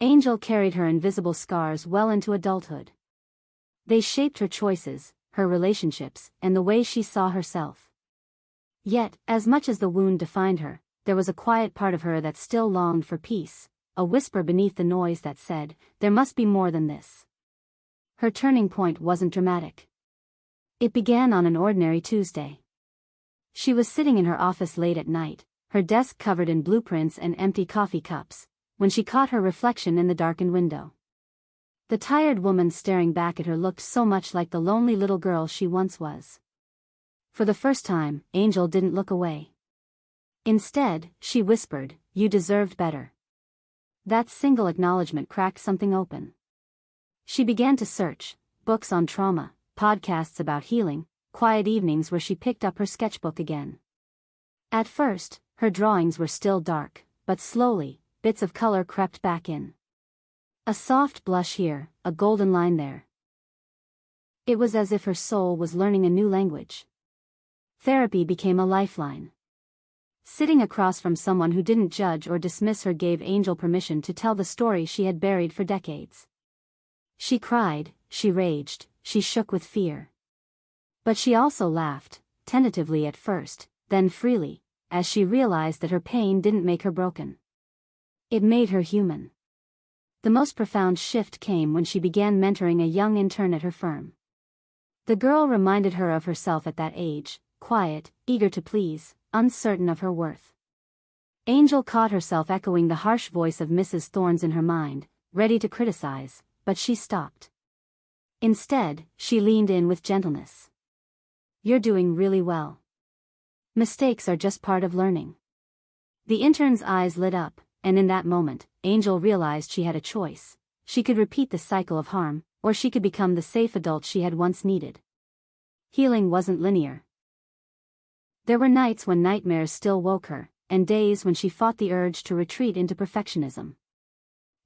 Angel carried her invisible scars well into adulthood. They shaped her choices, her relationships, and the way she saw herself. Yet, as much as the wound defined her, there was a quiet part of her that still longed for peace, a whisper beneath the noise that said, there must be more than this. Her turning point wasn't dramatic. It began on an ordinary Tuesday. She was sitting in her office late at night, her desk covered in blueprints and empty coffee cups, when she caught her reflection in the darkened window. The tired woman staring back at her looked so much like the lonely little girl she once was. For the first time, Angel didn't look away. Instead, she whispered, "You deserved better." That single acknowledgement cracked something open. She began to search, books on trauma, podcasts about healing, quiet evenings where she picked up her sketchbook again. At first, her drawings were still dark, but slowly, bits of color crept back in. A soft blush here, a golden line there. It was as if her soul was learning a new language. Therapy became a lifeline. Sitting across from someone who didn't judge or dismiss her gave Angel permission to tell the story she had buried for decades. She cried, she raged, she shook with fear. But she also laughed, tentatively at first, then freely, as she realized that her pain didn't make her broken. It made her human. The most profound shift came when she began mentoring a young intern at her firm. The girl reminded her of herself at that age, quiet, eager to please, uncertain of her worth. Angel caught herself echoing the harsh voice of Mrs. Thorns in her mind, ready to criticize, but she stopped. Instead, she leaned in with gentleness. "You're doing really well. Mistakes are just part of learning." The intern's eyes lit up, and in that moment, Angel realized she had a choice. She could repeat the cycle of harm, or she could become the safe adult she had once needed. Healing wasn't linear. There were nights when nightmares still woke her, and days when she fought the urge to retreat into perfectionism.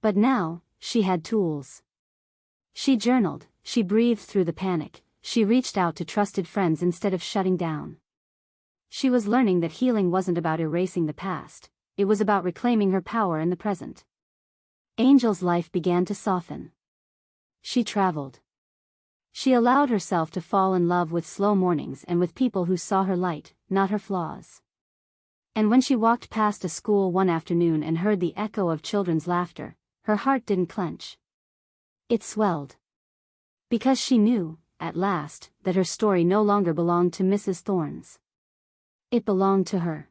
But now, she had tools. She journaled, she breathed through the panic, she reached out to trusted friends instead of shutting down. She was learning that healing wasn't about erasing the past, it was about reclaiming her power in the present. Angel's life began to soften. She traveled. She allowed herself to fall in love with slow mornings and with people who saw her light, not her flaws. And when she walked past a school one afternoon and heard the echo of children's laughter, her heart didn't clench. It swelled. Because she knew, at last, that her story no longer belonged to Mrs. Thorns. It belonged to her.